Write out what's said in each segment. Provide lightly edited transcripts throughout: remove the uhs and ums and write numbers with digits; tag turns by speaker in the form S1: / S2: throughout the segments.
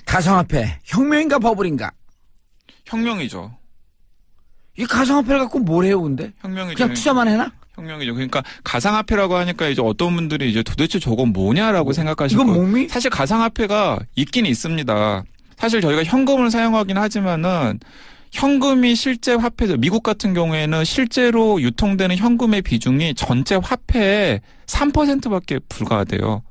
S1: 가상화폐 혁명인가 버블인가?
S2: 혁명이죠.
S1: 이 가상화폐를 갖고 뭘 해요, 근데?
S2: 혁명이죠.
S1: 그냥 투자만 해나?
S2: 혁명이죠. 그러니까 가상화폐라고 하니까 이제 어떤 분들이 이제 도대체 저건 뭐냐라고 생각하시고.
S1: 이건 몸이?
S2: 사실 가상화폐가 있긴 있습니다. 사실 저희가 현금을 사용하긴 하지만은 현금이 실제 화폐죠. 미국 같은 경우에는 실제로 유통되는 현금의 비중이 전체 화폐의 3%밖에 불과하대요.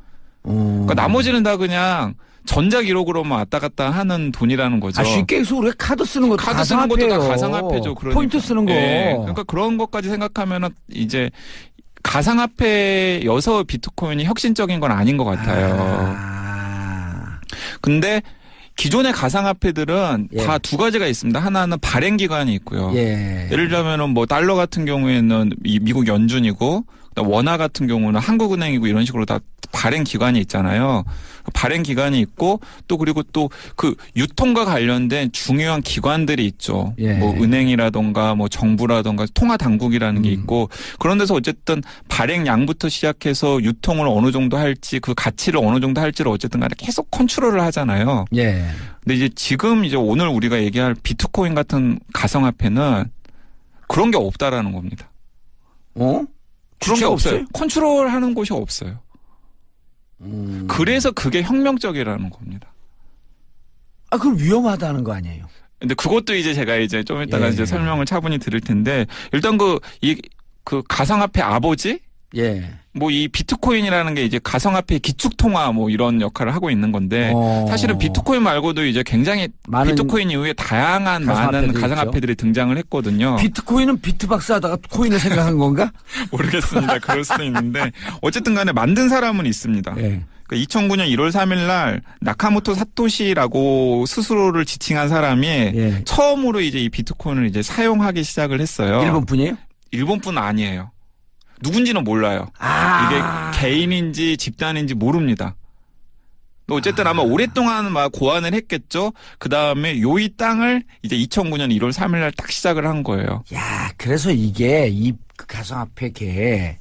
S2: 그러니까 나머지는 다 그냥 전자기록으로만 왔다 갔다 하는 돈이라는 거죠.
S1: 아, 쉽게 해서 우리가 카드 쓰는 것도
S2: 카드 쓰는 것도 다 가상화폐죠. 그러니까.
S1: 포인트 쓰는 거.
S2: 네. 그러니까 그런 것까지 생각하면은 이제 가상화폐여서 비트코인이 혁신적인 건 아닌 것 같아요. 근데 기존의 가상화폐들은
S1: 예.
S2: 다 두 가지가 있습니다. 하나는 발행 기간이 있고요.
S1: 예.
S2: 예를 들자면은 뭐 달러 같은 경우에는 미국 연준이고 원화 같은 경우는 한국은행이고 이런 식으로 다 발행 기간이 있잖아요. 발행 기간이 있고 또 그리고 또 그 유통과 관련된 중요한 기관들이 있죠.
S1: 예.
S2: 뭐 은행이라던가 뭐 정부라던가 통화 당국이라는 게 있고 그런 데서 어쨌든 발행량부터 시작해서 유통을 어느 정도 할지 그 가치를 어느 정도 할지를 어쨌든 간에 계속 컨트롤을 하잖아요.
S1: 예.
S2: 근데 이제 지금 이제 오늘 우리가 얘기할 비트코인 같은 가상화폐는 그런 게 없다라는 겁니다. 그런 게 없어요. 컨트롤하는 곳이 없어요. 그래서 그게 혁명적이라는 겁니다.
S1: 아, 그럼 위험하다는 거 아니에요?
S2: 근데 그것도 이제 제가 이제 좀 이따가
S1: 예.
S2: 이제 설명을 차분히 드릴 텐데 일단 그 가상화폐 아버지?
S1: 예.
S2: 뭐 이 비트코인이라는 게 이제 가상화폐 기축통화 뭐 이런 역할을 하고 있는 건데 사실은 비트코인 말고도 이제 굉장히 비트코인 이후에 다양한 많은 가상화폐들이 등장을 했거든요.
S1: 비트코인은 비트박스 하다가 코인을 생각한 건가?
S2: 모르겠습니다. 그럴 수도 있는데 어쨌든 간에 만든 사람은 있습니다.
S1: 예.
S2: 2009년 1월 3일 날 나카모토 사토시라고 스스로를 지칭한 사람이
S1: 예.
S2: 처음으로 이제 이 비트코인을 이제 사용하기 시작을 했어요.
S1: 일본 분이에요?
S2: 일본 분 아니에요. 누군지는 몰라요. 이게 개인인지 집단인지 모릅니다. 어쨌든 아마 오랫동안 막 고안을 했겠죠. 그 다음에 이 땅을 이제 2009년 1월 3일 날 딱 시작을 한 거예요.
S1: 야, 그래서 이게 이 가상화폐계에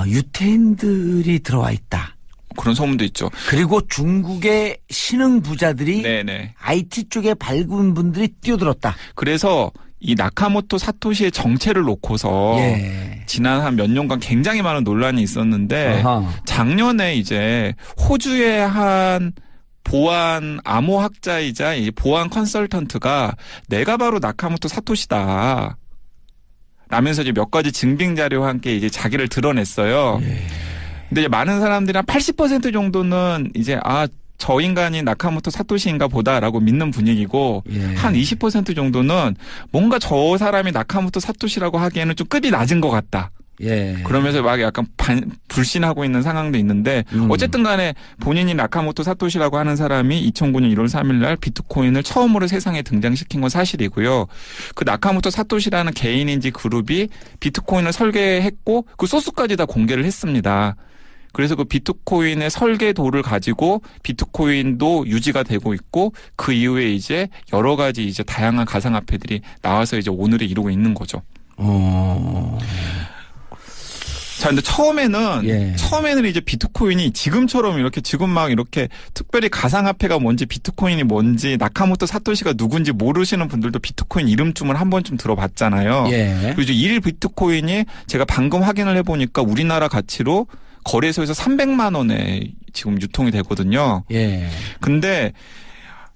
S1: 유태인들이 들어와 있다.
S2: 그런 소문도 있죠.
S1: 그리고 중국의 신흥 부자들이
S2: 네네.
S1: IT 쪽에 밝은 분들이 뛰어들었다.
S2: 그래서 이 나카모토 사토시의 정체를 놓고서
S1: 예.
S2: 지난 한 몇 년간 굉장히 많은 논란이 있었는데 작년에 이제 호주의 한 보안 암호학자이자 이 보안 컨설턴트가 내가 바로 나카모토 사토시다 라면서 이제 몇 가지 증빙 자료와 함께 이제 자기를 드러냈어요.
S1: 예.
S2: 근데 이제 많은 사람들이 한 80% 정도는 이제 저 인간이 나카모토 사토시인가 보다라고 믿는 분위기고
S1: 예.
S2: 한 20% 정도는 뭔가 저 사람이 나카모토 사토시라고 하기에는 좀 급이 낮은 것 같다.
S1: 예.
S2: 그러면서 막 약간 불신하고 있는 상황도 있는데 어쨌든 간에 본인이 나카모토 사토시라고 하는 사람이 2009년 1월 3일 날 비트코인을 처음으로 세상에 등장시킨 건 사실이고요. 그 나카모토 사토시라는 개인인지 그룹이 비트코인을 설계했고 그 소스까지 다 공개를 했습니다. 그래서 그 비트코인의 설계도를 가지고 비트코인도 유지가 되고 있고 그 이후에 이제 여러 가지 이제 다양한 가상화폐들이 나와서 이제 오늘을 이루고 있는 거죠. 자, 근데 처음에는 이제 비트코인이 지금처럼 지금 막 이렇게 특별히 가상화폐가 뭔지 비트코인이 뭔지 나카모토 사토시가 누군지 모르시는 분들도 비트코인 이름쯤은 한 번쯤 들어봤잖아요.
S1: 예.
S2: 그리고 1 비트코인이 제가 방금 확인을 해보니까 우리나라 가치로 거래소에서 300만 원에 지금 유통이 되거든요.
S1: 예. 근데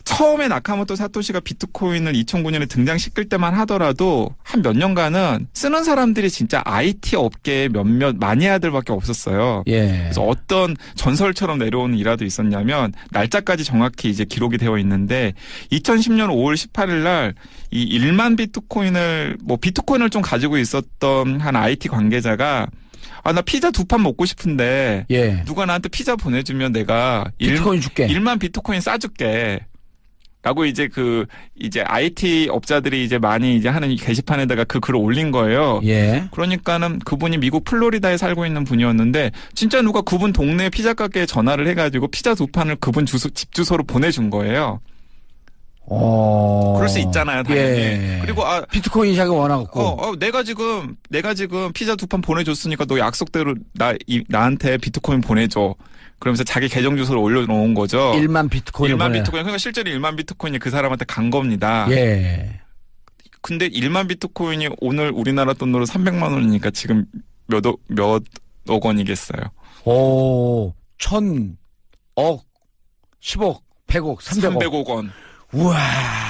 S2: 처음에 나카모토 사토시가 비트코인을 2009년에 등장시킬 때만 하더라도 한 몇 년간은 쓰는 사람들이 진짜 IT 업계에 몇몇 마니아들밖에 없었어요.
S1: 예.
S2: 그래서 어떤 전설처럼 내려오는 일화도 있었냐면 날짜까지 정확히 이제 기록이 되어 있는데 2010년 5월 18일 날 이 1만 비트코인을 비트코인을 좀 가지고 있었던 한 IT 관계자가 나 피자 2판 먹고 싶은데
S1: 예.
S2: 누가 나한테 피자 보내주면 내가
S1: 비트코인 줄게.
S2: 1만 비트코인 싸줄게. 라고 이제 이제 IT 업자들이 이제 많이 이제 하는 게시판에다가 그 글을 올린 거예요.
S1: 예.
S2: 그러니까는 그분이 미국 플로리다에 살고 있는 분이었는데 진짜 누가 그분 동네 피자 가게에 전화를 해가지고 피자 2판을 그분 집 주소로 보내준 거예요. 그럴 수 있잖아요, 당연히.
S1: 예.
S2: 그리고
S1: 비트코인 시장이 워낙 없고.
S2: 내가 지금 피자 2판 보내줬으니까 너 약속대로 나한테 비트코인 보내줘. 그러면서 자기 계정 주소를 올려놓은 거죠.
S1: 1만 비트코인.
S2: 1만 비트코인. 그러니까 실제로 1만 비트코인이 그 사람한테 간 겁니다.
S1: 예.
S2: 근데 1만 비트코인이 오늘 우리나라 돈으로 300만 원이니까 지금 몇억 원이겠어요.
S1: 오, 1,000억, 10억, 100억, 300억.
S2: 300억 원.
S1: 우와.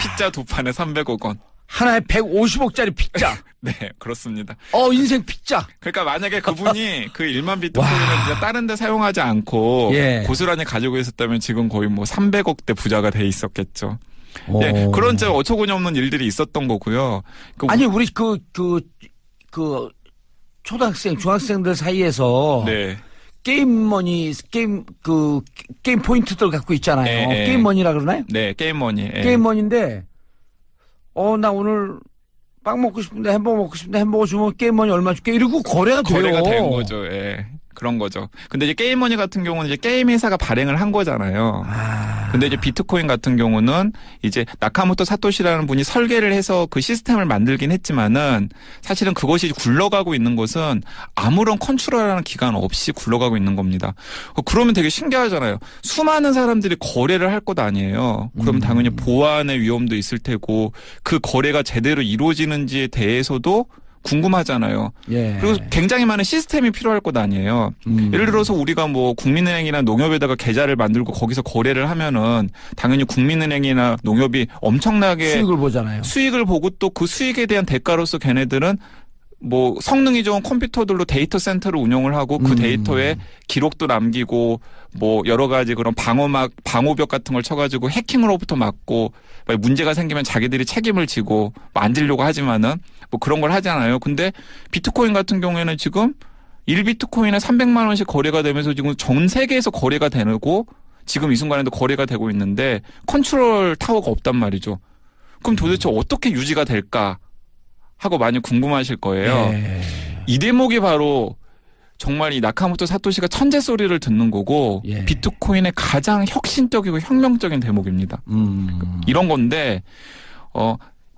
S2: 피자 두 판에 300억 원.
S1: 하나에 150억짜리 피자.
S2: 네, 그렇습니다.
S1: 인생 피자.
S2: 그러니까 만약에 그분이 그 1만 비트코인을 그냥 다른 데 사용하지 않고
S1: 예.
S2: 고스란히 가지고 있었다면 지금 거의 뭐 300억대 부자가 돼 있었겠죠. 네, 그런 좀 어처구니 없는 일들이 있었던 거고요.
S1: 아니, 우리 초등학생, 중학생들 사이에서. 네. 게임머니, 게임 포인트들 갖고 있잖아요.
S2: 네.
S1: 게임머니라 그러나요?
S2: 네, 게임머니. 네.
S1: 게임머니인데, 나 오늘 빵 먹고 싶은데 햄버거 먹고 싶은데 햄버거 주면 게임머니 얼마 줄게? 이러고 거래가 돼요.
S2: 거래가 된 거죠. 예. 그런 거죠. 근데 이제 게임머니 같은 경우는 이제 게임 회사가 발행을 한 거잖아요. 근데 이제 비트코인 같은 경우는 이제 나카모토 사토시라는 분이 설계를 해서 그 시스템을 만들긴 했지만은 사실은 그것이 굴러가고 있는 것은 아무런 컨트롤하는 기간 없이 굴러가고 있는 겁니다. 그러면 되게 신기하잖아요. 수많은 사람들이 거래를 할 것 아니에요. 그럼 당연히 보안의 위험도 있을 테고 그 거래가 제대로 이루어지는지에 대해서도 궁금하잖아요.
S1: 예.
S2: 그리고 굉장히 많은 시스템이 필요할 것 아니에요. 예를 들어서 우리가 뭐 국민은행이나 농협에다가 계좌를 만들고 거기서 거래를 하면은 당연히 국민은행이나 농협이 엄청나게
S1: 수익을 보잖아요.
S2: 수익을 보고 또 그 수익에 대한 대가로서 걔네들은 뭐 성능이 좋은 컴퓨터들로 데이터 센터를 운영을 하고 그 데이터에 기록도 남기고 뭐 여러 가지 그런 방호벽 같은 걸 쳐가지고 해킹으로부터 막고 문제가 생기면 자기들이 책임을 지고 만들려고 하지만은 뭐 그런 걸 하잖아요. 근데 비트코인 같은 경우에는 지금 1비트코인에 300만 원씩 거래가 되면서 지금 전 세계에서 거래가 되고 지금 이 순간에도 거래가 되고 있는데 컨트롤 타워가 없단 말이죠. 그럼 도대체 어떻게 유지가 될까 하고 많이 궁금하실 거예요. 이 대목이 바로 정말 이 나카모토 사토시가 천재 소리를 듣는 거고 비트코인의 가장 혁신적이고 혁명적인 대목입니다. 이런 건데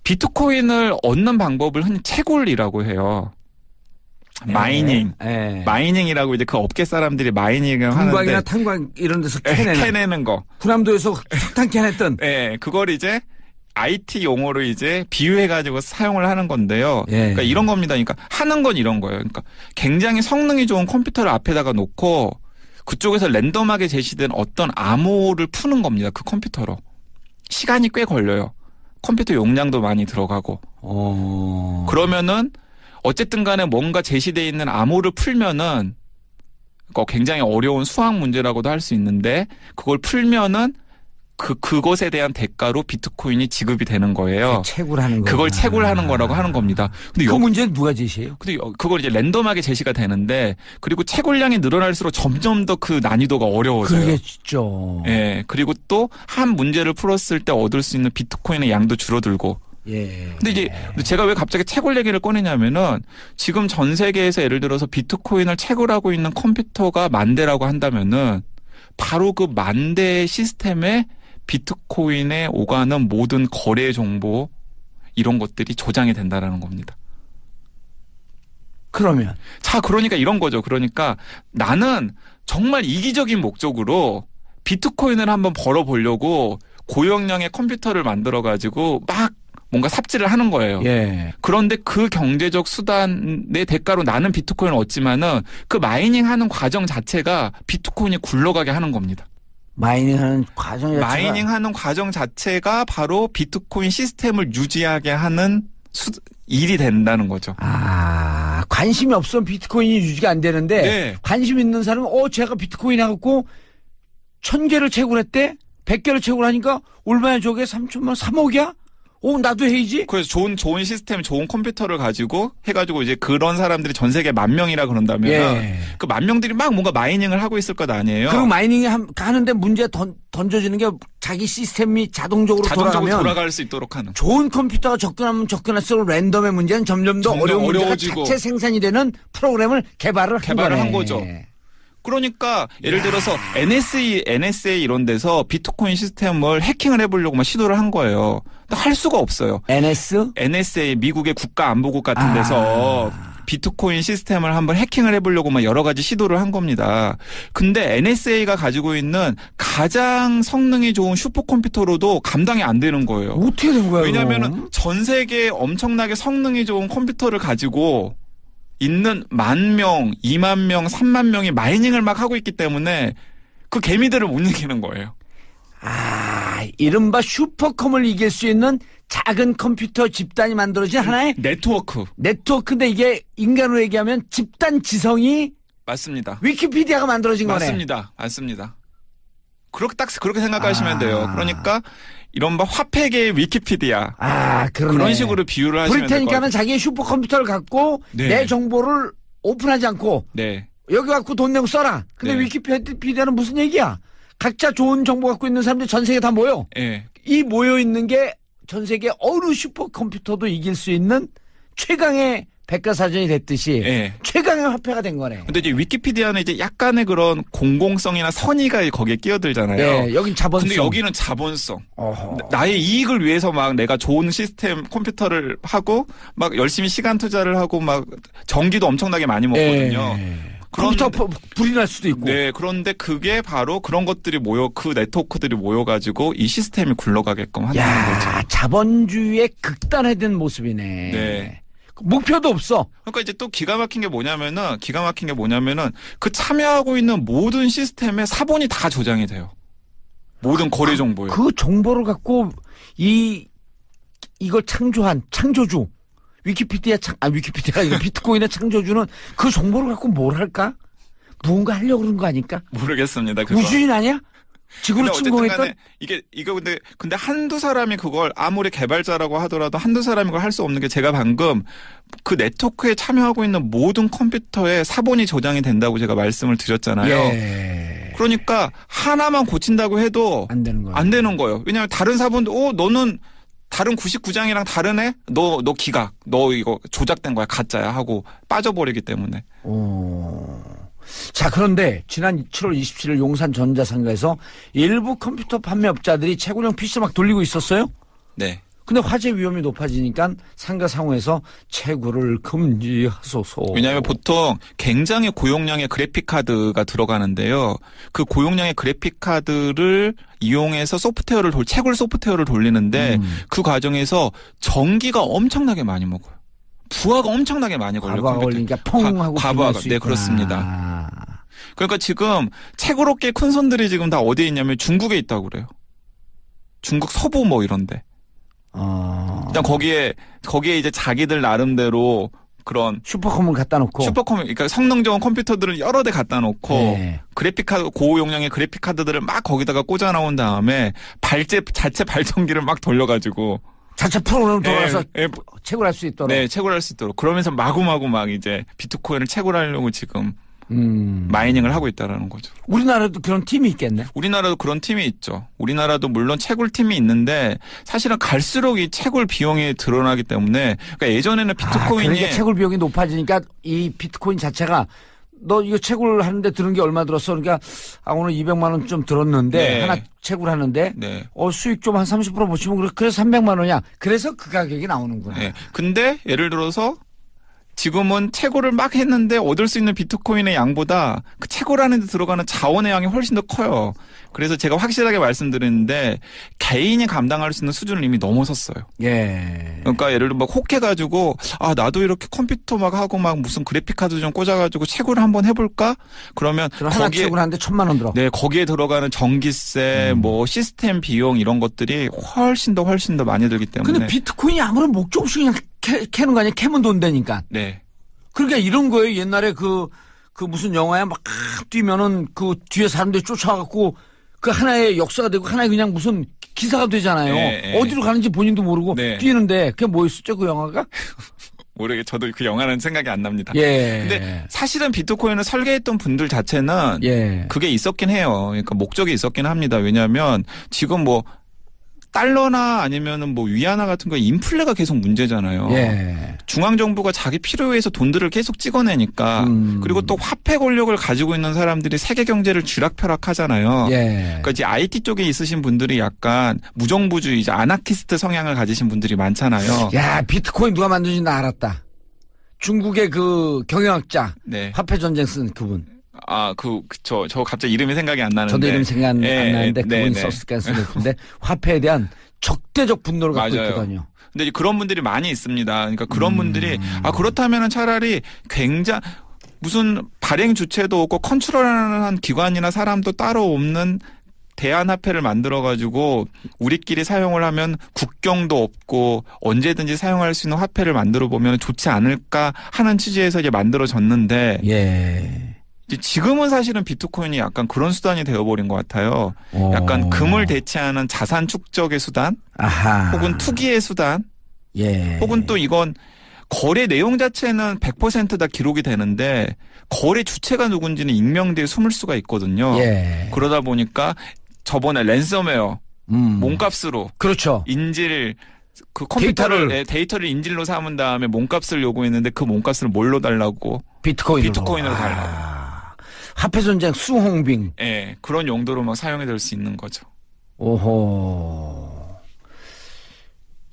S2: 비트코인을 얻는 방법을 흔히 채굴이라고 해요. 마이닝. 마이닝이라고 이제 그 업계 사람들이 마이닝을 하는데.
S1: 금광이나 탄광 이런 데서
S2: 캐내는 거.
S1: 군함도에서 석탄 캐냈던.
S2: 네, 그걸 이제 IT 용어로 이제 비유해가지고 사용을 하는 건데요. 그러니까 이런 겁니다. 그러니까 하는 건 이런 거예요. 그러니까 굉장히 성능이 좋은 컴퓨터를 앞에다가 놓고 그쪽에서 랜덤하게 제시된 어떤 암호를 푸는 겁니다. 그 컴퓨터로. 시간이 꽤 걸려요. 컴퓨터 용량도 많이 들어가고. 그러면은 어쨌든 간에 뭔가 제시되어 있는 암호를 풀면은 굉장히 어려운 수학 문제라고도 할 수 있는데 그걸 풀면은 그것에 대한 대가로 비트코인이 지급이 되는 거예요.
S1: 채굴하는 거.
S2: 그걸 채굴하는 거라고 하는 겁니다. 근데
S1: 그 문제는 누가 제시해요?
S2: 근데 그걸 이제 랜덤하게 제시가 되는데 그리고 채굴량이 늘어날수록 점점 더 그 난이도가 어려워져요.
S1: 그게 진짜.
S2: 예. 그리고 또 한 문제를 풀었을 때 얻을 수 있는 비트코인의 양도 줄어들고. 근데 이제 제가 왜 갑자기 채굴 얘기를 꺼내냐면은 지금 전 세계에서 예를 들어서 비트코인을 채굴하고 있는 컴퓨터가 10,000대라고 한다면은 바로 그 10,000대 시스템에 비트코인에 오가는 모든 거래 정보 이런 것들이 저장이 된다라는 겁니다.
S1: 그러면
S2: 그러니까 이런 거죠. 그러니까 나는 정말 이기적인 목적으로 비트코인을 한번 벌어보려고 고용량의 컴퓨터를 만들어가지고 막 뭔가 삽질을 하는 거예요. 그런데 그 경제적 수단의 대가로 나는 비트코인을 얻지만은 그 마이닝하는 과정 자체가 비트코인이 굴러가게 하는 겁니다.
S1: 마이닝하는 과정 자체가
S2: 바로 비트코인 시스템을 유지하게 하는 일이 된다는 거죠.
S1: 관심이 없으면 비트코인이 유지가 안 되는데 관심 있는 사람은 제가 비트코인 해갖고 1,000개를 채굴했대? 100개를 채굴하니까 얼마야 저게 3천만 3억이야? 나도 해야지.
S2: 그래서 좋은 시스템, 좋은 컴퓨터를 가지고 해가지고 이제 그런 사람들이 전 세계 10,000명이라 그런다면 그 10,000명들이 막 뭔가 마이닝을 하고 있을 것 아니에요.
S1: 그리고 마이닝 하는데 문제 던져지는 게 자기 시스템이 자동적으로
S2: 돌아갈 수 있도록 하는.
S1: 좋은 컴퓨터가 접근하면 접근할수록 랜덤의 문제는 점점 더 어려운 문제가 자체 생산이 되는 프로그램을 개발을
S2: 한 거죠. 그러니까 예를 들어서 NSA 이런 데서 비트코인 시스템을 해킹을 해보려고 막 시도를 한 거예요. 할 수가 없어요. NSA 미국의 국가안보국 같은 데서 비트코인 시스템을 한번 해킹을 해보려고 막 여러 가지 시도를 한 겁니다. 근데 NSA가 가지고 있는 가장 성능이 좋은 슈퍼컴퓨터로도 감당이 안 되는 거예요.
S1: 어떻게 된 거야?
S2: 왜냐하면 전 세계에 엄청나게 성능이 좋은 컴퓨터를 가지고 있는 10,000명, 20,000명, 30,000명이 마이닝을 막 하고 있기 때문에 그 개미들을 못 이기는 거예요.
S1: 이른바 슈퍼컴을 이길 수 있는 작은 컴퓨터 집단이 만들어진 하나의 네트워크인데 이게 인간으로 얘기하면 집단 지성이
S2: 맞습니다.
S1: 위키피디아가 만들어진 거네.
S2: 맞습니다. 그렇게 생각하시면 돼요. 그러니까 이른바 화폐계의 위키피디아.
S1: 그러네.
S2: 그런 식으로 비유를 하시면 돼요.
S1: 브리테니카는 자기의 슈퍼컴퓨터를 갖고
S2: 네.
S1: 내 정보를 오픈하지 않고
S2: 네.
S1: 여기 갖고 돈 내고 써라. 근데
S2: 네.
S1: 위키피디아는 무슨 얘기야? 각자 좋은 정보 갖고 있는 사람들이 전 세계에 다 모여.
S2: 네.
S1: 이 모여 있는 게 전 세계 어느 슈퍼컴퓨터도 이길 수 있는 최강의 백과사전이 됐듯이
S2: 네.
S1: 최강의 화폐가 된 거네.
S2: 근데 이제 위키피디아는 이제 약간의 그런 공공성이나 선의가 거기에 끼어들잖아요.
S1: 네, 여긴 자본성.
S2: 근데 여기는 자본성. 나의 이익을 위해서 막 내가 좋은 시스템 컴퓨터를 하고 막 열심히 시간 투자를 하고 막 전기도 엄청나게 많이 먹거든요.
S1: 컴퓨터 불이 날 수도 있고.
S2: 네, 그런데 그게 바로 그런 것들이 그 네트워크들이 모여가지고 이 시스템이 굴러가게끔 하는 거죠.
S1: 자본주의의 극단화된 모습이네.
S2: 네.
S1: 목표도 없어.
S2: 그러니까 이제 또 기가 막힌 게 뭐냐면은 그 참여하고 있는 모든 시스템에 사본이 다 저장이 돼요. 모든 거래 정보에.
S1: 그 정보를 갖고 이걸 창조한 창조주. 위키피디아가 아니라 비트코인의 창조주는 그 정보를 갖고 뭘 할까? 무언가 하려고 그런 거 아닐까?
S2: 모르겠습니다. 그거.
S1: 우주인 아니야? 지구로 침공했던?
S2: 이거 근데 한두 사람이 그걸 아무리 개발자라고 하더라도 한두 사람이 그걸 할 수 없는 게 제가 방금 그 네트워크에 참여하고 있는 모든 컴퓨터에 사본이 저장이 된다고 제가 말씀을 드렸잖아요.
S1: 예.
S2: 그러니까 하나만 고친다고 해도
S1: 안 되는 거예요.
S2: 안 되는 거예요. 왜냐하면 다른 사본도 너는 다른 99장이랑 다르네? 너 기각. 너 이거 조작된 거야. 가짜야. 하고 빠져버리기 때문에.
S1: 자, 그런데 지난 7월 27일 용산 전자상가에서 일부 컴퓨터 판매업자들이 채굴형 PC 막 돌리고 있었어요?
S2: 네.
S1: 근데 화재 위험이 높아지니까 상가 상호에서 채굴을 금지하소서.
S2: 왜냐하면 보통 굉장히 고용량의 그래픽카드가 들어가는데요. 그 고용량의 그래픽카드를 이용해서 채굴 소프트웨어를 돌리는데 그 과정에서 전기가 엄청나게 많이 먹어요. 부하가 엄청나게 많이 걸려요.
S1: 과부하가 걸리니까 펑 하고
S2: 과부하가. 네, 그렇습니다. 그러니까 지금 채굴업계 큰 손들이 지금 다 어디에 있냐면 중국에 있다고 그래요. 중국 서부 뭐 이런데. 일단 거기에 이제 자기들 나름대로 그런
S1: 슈퍼컴을 갖다 놓고
S2: 그러니까 성능 좋은 컴퓨터들을 여러 대 갖다 놓고
S1: 네.
S2: 그래픽카드 고용량의 그래픽카드들을 막 거기다가 꽂아 나온 다음에 자체 발전기를 막 돌려가지고
S1: 자체 프로그램을 돌아서 채굴할 수 있도록.
S2: 네, 채굴할 수 있도록. 그러면서 마구마구 막 이제 비트코인을 채굴하려고 지금 마이닝을 하고 있다라는 거죠.
S1: 우리나라도 그런 팀이 있겠네.
S2: 우리나라도 그런 팀이 있죠. 우리나라도 물론 채굴 팀이 있는데 사실은 갈수록 이 채굴 비용이 드러나기 때문에 그러니까 예전에는 비트코인이
S1: 그러니까 채굴 비용이 높아지니까 이 비트코인 자체가 너 이거 채굴하는데 드는 게 얼마 들었어? 그러니까 오늘 200만 원 좀 들었는데
S2: 네.
S1: 하나 채굴하는데
S2: 네.
S1: 수익 좀 한 30% 보시면 그래서 300만 원이야. 그래서 그 가격이 나오는구나.
S2: 네. 근데 예를 들어서 지금은 채굴을 막 했는데 얻을 수 있는 비트코인의 양보다 그 채굴하는 데 들어가는 자원의 양이 훨씬 더 커요. 그래서 제가 확실하게 말씀드리는데 개인이 감당할 수 있는 수준을 이미 넘어섰어요.
S1: 예.
S2: 그러니까 예를 들어 막 혹해가지고 나도 이렇게 컴퓨터 막 하고 막 무슨 그래픽카드 좀 꽂아가지고 채굴을 한번 해볼까? 그러면
S1: 하나 채굴하는데 1,000만 원 들어.
S2: 네, 거기에 들어가는 전기세, 뭐 시스템 비용 이런 것들이 훨씬 더 많이 들기 때문에.
S1: 근데 비트코인이 아무런 목적 없이 그냥 캐는 거 아니야? 캐면 돈 되니까.
S2: 네.
S1: 그러니까 이런 거예요. 옛날에 그 무슨 영화에 막 뛰면은 그 뒤에 사람들이 쫓아가고 그 하나의 역사가 되고 하나의 그냥 무슨 기사가 되잖아요.
S2: 네,
S1: 어디로 가는지 본인도 모르고
S2: 네.
S1: 뛰는데 그게 뭐였었죠? 그 영화가?
S2: 저도 그 영화는 생각이 안 납니다.
S1: 예.
S2: 근데 사실은 비트코인을 설계했던 분들 자체는 그게 있었긴 해요. 그러니까 목적이 있었긴 합니다. 왜냐하면 지금 뭐 달러나 아니면은 뭐 위안화 같은 거 인플레가 계속 문제잖아요.
S1: 예.
S2: 중앙정부가 자기 필요에 의해서 돈들을 계속 찍어내니까 그리고 또 화폐 권력을 가지고 있는 사람들이 세계 경제를 쥐락펴락하잖아요.
S1: 예.
S2: 그러니까 이제 IT 쪽에 있으신 분들이 약간 무정부주의자, 아나키스트 성향을 가지신 분들이 많잖아요.
S1: 야, 비트코인 누가 만든지 나 알았다. 중국의 그 경영학자.
S2: 네.
S1: 화폐 전쟁 쓴 그분.
S2: 저 갑자기 이름이 생각이 안 나는데.
S1: 저도 이름 생각 안 나는데 그분이
S2: 네.
S1: 썼을 가능성이 높은데 화폐에 대한 적대적 분노를 갖고
S2: 맞아요.
S1: 있거든요.
S2: 근데 그런 분들이 많이 있습니다. 그러니까 그런 분들이 그렇다면은 차라리 무슨 발행 주체도 없고 컨트롤하는 기관이나 사람도 따로 없는 대안화폐를 만들어가지고 우리끼리 사용을 하면 국경도 없고 언제든지 사용할 수 있는 화폐를 만들어 보면 좋지 않을까 하는 취지에서 이제 만들어졌는데
S1: 예.
S2: 이제 지금은 사실은 비트코인이 약간 그런 수단이 되어버린 것 같아요. 약간 금을 대체하는 자산 축적의 수단,
S1: 아하.
S2: 혹은 투기의 수단,
S1: 예.
S2: 혹은 또 이건 거래 내용 자체는 100% 기록이 되는데 거래 주체가 누군지는 익명되어 숨을 수가 있거든요.
S1: 예.
S2: 그러다 보니까 저번에 랜섬웨어 몸값으로
S1: 그렇죠.
S2: 그 컴퓨터를 데이터를 인질로 삼은 다음에 몸값을 요구했는데 그 몸값을 뭘로 달라고? 비트코인으로 달라고.
S1: 화폐 전쟁 수홍빙.
S2: 예, 그런 용도로 막 사용이 될 수 있는 거죠.
S1: 오호.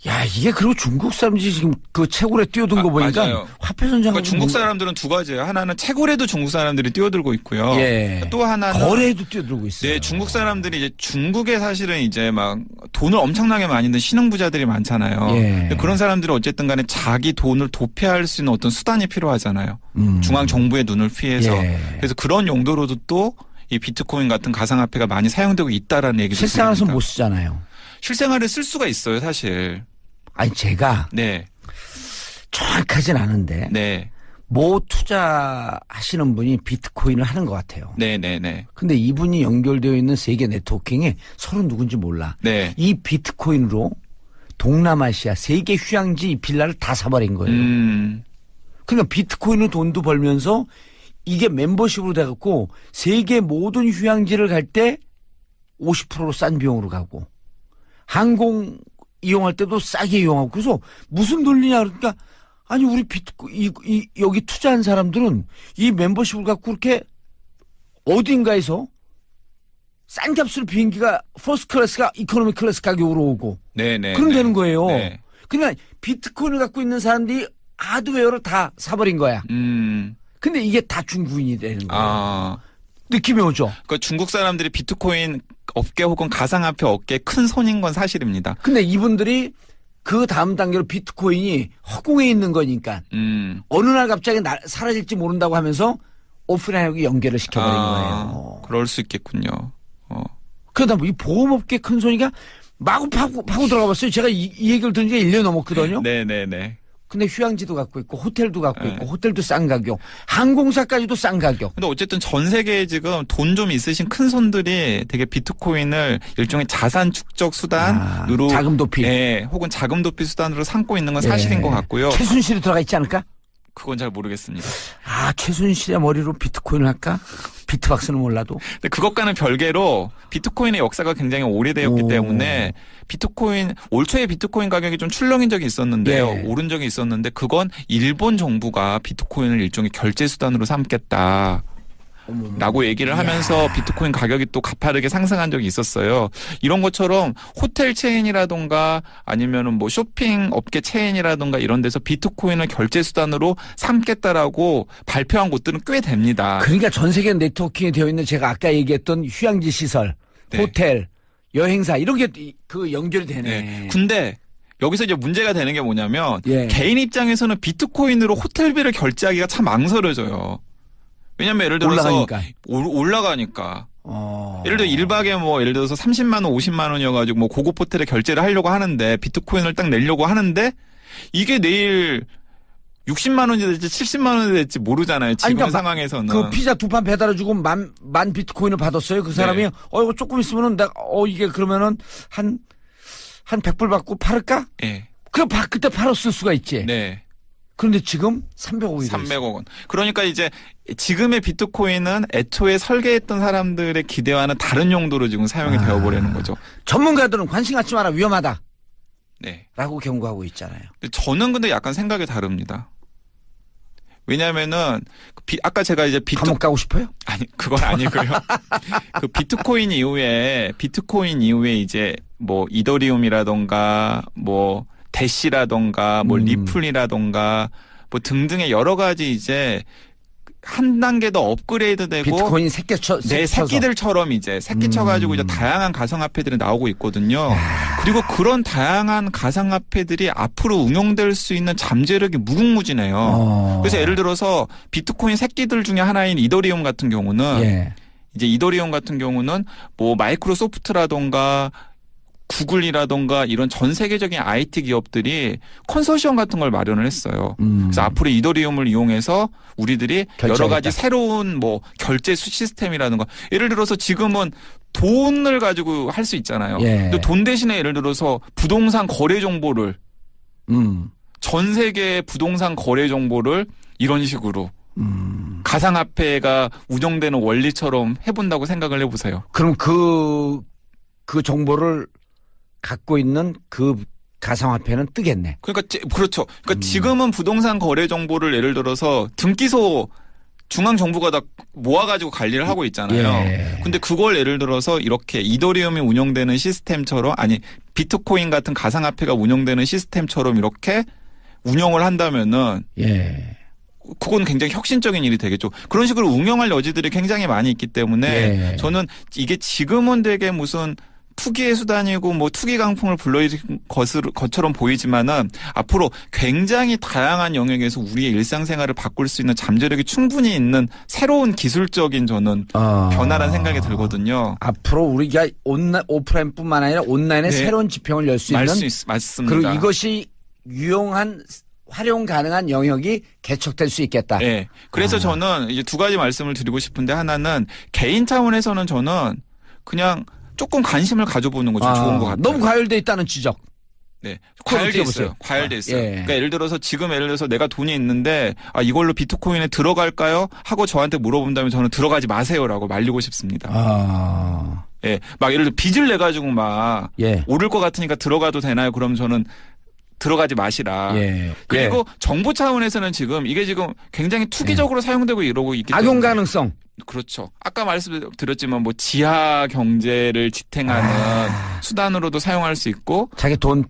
S1: 야, 이게 그리고 중국 사람들이 지금 그 채굴에 뛰어든 거 보니까
S2: 맞아요.
S1: 화폐 전쟁.
S2: 그러니까 중국 사람들은 두 가지예요. 하나는 채굴에도 중국 사람들이 뛰어들고 있고요.
S1: 예.
S2: 또 하나는
S1: 거래에도 뛰어들고 있어요.
S2: 네, 중국 사람들이 이제 중국에 사실은 이제 막 돈을 엄청나게 많이 든 신흥 부자들이 많잖아요.
S1: 예.
S2: 그런 사람들은 어쨌든 간에 자기 돈을 도피할 수 있는 어떤 수단이 필요하잖아요. 중앙 정부의 눈을 피해서.
S1: 예.
S2: 그래서 그런 용도로도 또 이 비트코인 같은 가상화폐가 많이 사용되고 있다라는 얘기도
S1: 실생활에서 못 쓰잖아요.
S2: 실생활에 쓸 수가 있어요, 사실.
S1: 아니 제가
S2: 네.
S1: 정확하진 않은데
S2: 네.
S1: 뭐 투자하시는 분이 비트코인을 하는 것 같아요.
S2: 네네네.
S1: 근데 이분이 연결되어 있는 세계 네트워킹에 서로 누군지 몰라.
S2: 네.
S1: 이 비트코인으로 동남아시아 세계 휴양지 이 빌라를 다 사버린 거예요. 그러니까 비트코인으로 돈도 벌면서 이게 멤버십으로 돼갖고 세계 모든 휴양지를 갈 때 50%로 싼 비용으로 가고 항공 이용할 때도 싸게 이용하고 그래서 무슨 논리냐 그러니까 아니 우리 여기 투자한 사람들은 이 멤버십을 갖고 그렇게 어딘가에서 싼 값으로 비행기가 퍼스트 클래스가 이코노미 클래스 가격으로 오고
S2: 네네.
S1: 그럼 되는 거예요.
S2: 네.
S1: 그러니까 비트코인을 갖고 있는 사람들이 하드웨어를 다 사버린 거야. 근데 이게 다 중국인이 되는 거예요. 느낌이 오죠.
S2: 그러니까 중국 사람들이 비트코인 업계 혹은 가상화폐 업계에 큰 손인 건 사실입니다.
S1: 근데 이분들이 그 다음 단계로 비트코인이 허공에 있는 거니까 어느 날 갑자기 사라질지 모른다고 하면서 오프라인하고 연결을 시켜버린 거예요.
S2: 그럴 수 있겠군요.
S1: 그러다 보니 이 보험업계 큰 손이가 마구 파고 들어가 봤어요. 제가 이 얘기를 들은 지가 1년 넘었거든요.
S2: 네네네.
S1: 근데 휴양지도 갖고 있고 호텔도 갖고 있고 호텔도 싼 가격 항공사까지도 싼 가격.
S2: 근데 어쨌든 전 세계에 지금 돈 좀 있으신 큰 손들이 되게 비트코인을 일종의 자산 축적 수단으로
S1: 자금 도피.
S2: 네, 혹은 자금 도피 수단으로 삼고 있는 건 사실인 것 같고요.
S1: 최순실이 들어가 있지 않을까?
S2: 그건 잘 모르겠습니다.
S1: 최순실의 머리로 비트코인을 할까? 비트박스는 몰라도.
S2: 근데 그것과는 별개로 비트코인의 역사가 굉장히 오래되었기 때문에 비트코인 올 초에 비트코인 가격이 좀 출렁인 적이 있었는데요. 오른 적이 있었는데 그건 일본 정부가 비트코인을 일종의 결제 수단으로 삼겠다. 라고 얘기를 하면서 비트코인 가격이 또 가파르게 상승한 적이 있었어요. 이런 것처럼 호텔 체인이라던가 아니면은 뭐 쇼핑 업계 체인이라던가 이런 데서 비트코인을 결제 수단으로 삼겠다라고 발표한 곳들은 꽤 됩니다.
S1: 그러니까 전 세계 네트워킹이 되어 있는 제가 아까 얘기했던 휴양지 시설, 호텔, 여행사 이런 게 그 연결이 되네.
S2: 근데 여기서 이제 문제가 되는 게 뭐냐면 개인 입장에서는 비트코인으로 호텔비를 결제하기가 참 망설여져요. 왜냐면 예를 들어서 올라가니까. 예를 들어 1박에 뭐 예를 들어서 30만 원, 50만 원이어가지고 뭐 고급 호텔에 결제를 하려고 하는데 비트코인을 딱 내려고 하는데 이게 내일 60만 원이 될지 70만 원이 될지 모르잖아요. 지금 그러니까 상황에서는.
S1: 그 피자 2판 배달해주고 만 비트코인을 받았어요. 그 사람이 이거 조금 있으면은 이게 그러면은 한 100불 받고 팔을까?
S2: 예.
S1: 그때 팔았을 수가 있지.
S2: 네.
S1: 그런데 지금 300억이
S2: 300억 원. 그러니까 이제 지금의 비트코인은 애초에 설계했던 사람들의 기대와는 다른 용도로 지금 사용이 되어버리는 거죠.
S1: 전문가들은 관심 갖지 마라 위험하다.
S2: 네.
S1: 라고 경고하고 있잖아요.
S2: 저는 근데 약간 생각이 다릅니다. 왜냐면은 아까 제가 이제
S1: 감옥 가고 싶어요?
S2: 아니 그건 아니고요. 그 비트코인 이후에 이제 뭐 이더리움이라던가 뭐 대시라던가 뭐 리플이라던가 뭐 등등의 여러 가지 이제 한 단계 더 업그레이드되고
S1: 비트코인
S2: 새끼들처럼 이제 새끼 쳐가지고 이제 다양한 가상화폐들이 나오고 있거든요. 그리고 그런 다양한 가상화폐들이 앞으로 응용될 수 있는 잠재력이 무궁무진해요. 그래서 예를 들어서 비트코인 새끼들 중에 하나인 이더리움 같은 경우는 이제 이더리움 같은 경우는 뭐 마이크로소프트라던가 구글이라던가 이런 전 세계적인 IT 기업들이 컨소시엄 같은 걸 마련을 했어요. 그래서 앞으로 이더리움을 이용해서 우리들이 여러 가지 새로운 뭐 결제 시스템이라든가 예를 들어서 지금은 돈을 가지고 할 수 있잖아요. 근데 돈 대신에 예를 들어서 부동산 거래 정보를 전 세계의 부동산 거래 정보를 이런 식으로 가상화폐가 운영되는 원리처럼 해본다고 생각을 해보세요.
S1: 그럼 그 정보를 갖고 있는 그 가상화폐는 뜨겠네.
S2: 그러니까 그렇죠. 그러니까 지금은 부동산 거래 정보를 예를 들어서 등기소 중앙 정부가 다 모아가지고 관리를 하고 있잖아요. 근데 그걸 예를 들어서 이렇게 이더리움이 운영되는 시스템처럼 아니 비트코인 같은 가상화폐가 운영되는 시스템처럼 이렇게 운영을 한다면은 그건 굉장히 혁신적인 일이 되겠죠. 그런 식으로 운영할 여지들이 굉장히 많이 있기 때문에 저는 이게 지금은 되게 무슨 투기의 수단이고 뭐 투기 강풍을 불러일으킨 것처럼 보이지만은 앞으로 굉장히 다양한 영역에서 우리의 일상생활을 바꿀 수 있는 잠재력이 충분히 있는 새로운 기술적인 저는 변화라는 생각이 들거든요.
S1: 앞으로 우리가 오프라인뿐만 아니라 온라인에 새로운 지평을 열 수 있는
S2: 맞습니다.
S1: 그리고 이것이 활용 가능한 영역이 개척될 수 있겠다.
S2: 네. 그래서 저는 이제 두 가지 말씀을 드리고 싶은데 하나는 개인 차원에서는 저는 그냥 조금 관심을 가져보는 것이 좋은 것 같아요.
S1: 너무 과열돼 있다는 지적.
S2: 네. 과열돼 있어요. 과열돼 있어요. 그러니까 예를 들어서 내가 돈이 있는데 이걸로 비트코인에 들어갈까요? 하고 저한테 물어본다면 저는 들어가지 마세요라고 말리고 싶습니다. 예. 막 예를 들어 빚을 내 가지고 막 오를 것 같으니까 들어가도 되나요? 그럼 저는 들어가지 마시라. 그리고 정부 차원에서는 이게 지금 굉장히 투기적으로 사용되고 이러고 있기 때문에
S1: 악용 가능성.
S2: 그렇죠. 아까 말씀드렸지만 뭐 지하 경제를 지탱하는 수단으로도 사용할 수 있고
S1: 자기 돈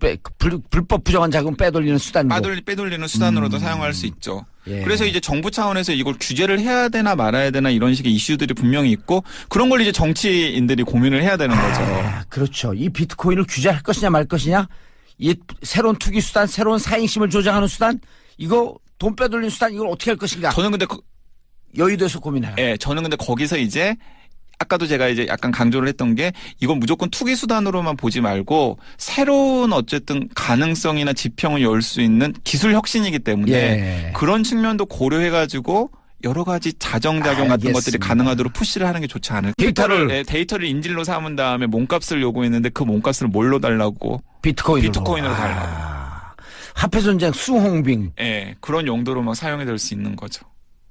S1: 불법 부정한 자금 빼돌리는 수단으로
S2: 빼돌리는 수단으로도 사용할 수 있죠. 그래서 이제 정부 차원에서 이걸 규제를 해야 되나 말아야 되나 이런 식의 이슈들이 분명히 있고 그런 걸 이제 정치인들이 고민을 해야 되는 거죠.
S1: 그렇죠. 이 비트코인을 규제할 것이냐 말 것이냐 이 새로운 투기 수단, 새로운 사행심을 조장하는 수단, 이거 돈 빼돌리는 수단 이걸 어떻게 할 것인가.
S2: 저는 근데
S1: 여의도에서 고민해라.
S2: 저는 근데 거기서 이제 아까도 제가 이제 약간 강조를 했던 게 이건 무조건 투기 수단으로만 보지 말고 새로운 어쨌든 가능성이나 지평을 열 수 있는 기술 혁신이기 때문에 그런 측면도 고려해가지고 여러 가지 자정작용 같은 것들이 가능하도록 푸시를 하는 게 좋지 않을까. 데이터를 인질로 삼은 다음에 몸값을 요구했는데 그 몸값을 뭘로 달라고? 비트코인으로 달라고.
S1: 화폐 전쟁 수홍빙.
S2: 그런 용도로 막 사용이 될 수 있는 거죠.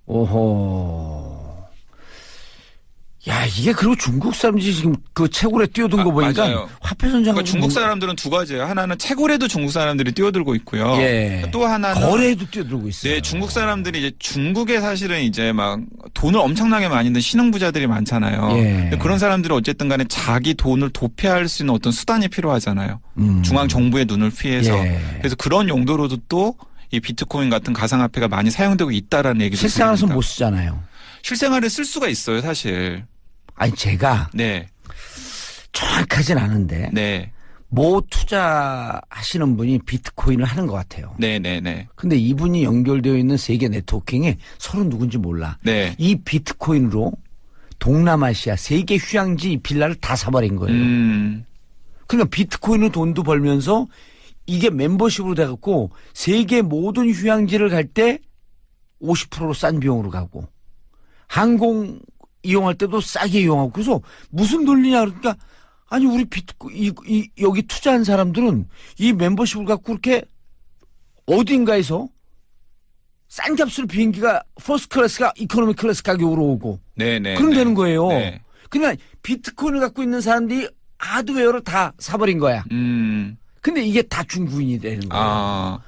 S1: 오호. 야, 이게 그리고 중국 사람들이 지금 그 채굴에 뛰어든 거 보니까
S2: 맞아요.
S1: 화폐 전쟁.
S2: 그러니까 중국 사람들은 두 가지예요. 하나는 채굴에도 중국 사람들이 뛰어들고 있고요. 또 하나는
S1: 거래에도 뛰어들고 있어요.
S2: 네, 중국 사람들이 이제 중국에 사실은 이제 막 돈을 엄청나게 많이 든 신흥부자들이 많잖아요. 근데 그런 사람들은 어쨌든 간에 자기 돈을 도피할 수 있는 어떤 수단이 필요하잖아요. 중앙 정부의 눈을 피해서. 그래서 그런 용도로도 또 이 비트코인 같은 가상화폐가 많이 사용되고 있다라는 얘기도
S1: 실생활에서 못 쓰잖아요.
S2: 실생활에 쓸 수가 있어요, 사실.
S1: 아니 제가 정확하진 않은데 모 투자하시는 분이 비트코인을 하는 것 같아요. 근데 이분이 연결되어 있는 세계 네트워킹에 서로 누군지 몰라. 이 비트코인으로 동남아시아 세계 휴양지 빌라를 다 사버린 거예요. 그러니까 비트코인으로 돈도 벌면서 이게 멤버십으로 돼갖고 세계 모든 휴양지를 갈 때 50%로 싼 비용으로 가고 항공 이용할 때도 싸게 이용하고 그래서 무슨 논리냐 그러니까 아니 우리 여기 투자한 사람들은 이 멤버십을 갖고 그렇게 어딘가에서 싼 값으로 비행기가 퍼스트 클래스가 이코노미 클래스 가격으로 오고 그럼 되는 거예요. 그러니까 비트코인을 갖고 있는 사람들이 하드웨어를 다 사버린 거야. 근데 이게 다 중국인이 되는 거예요.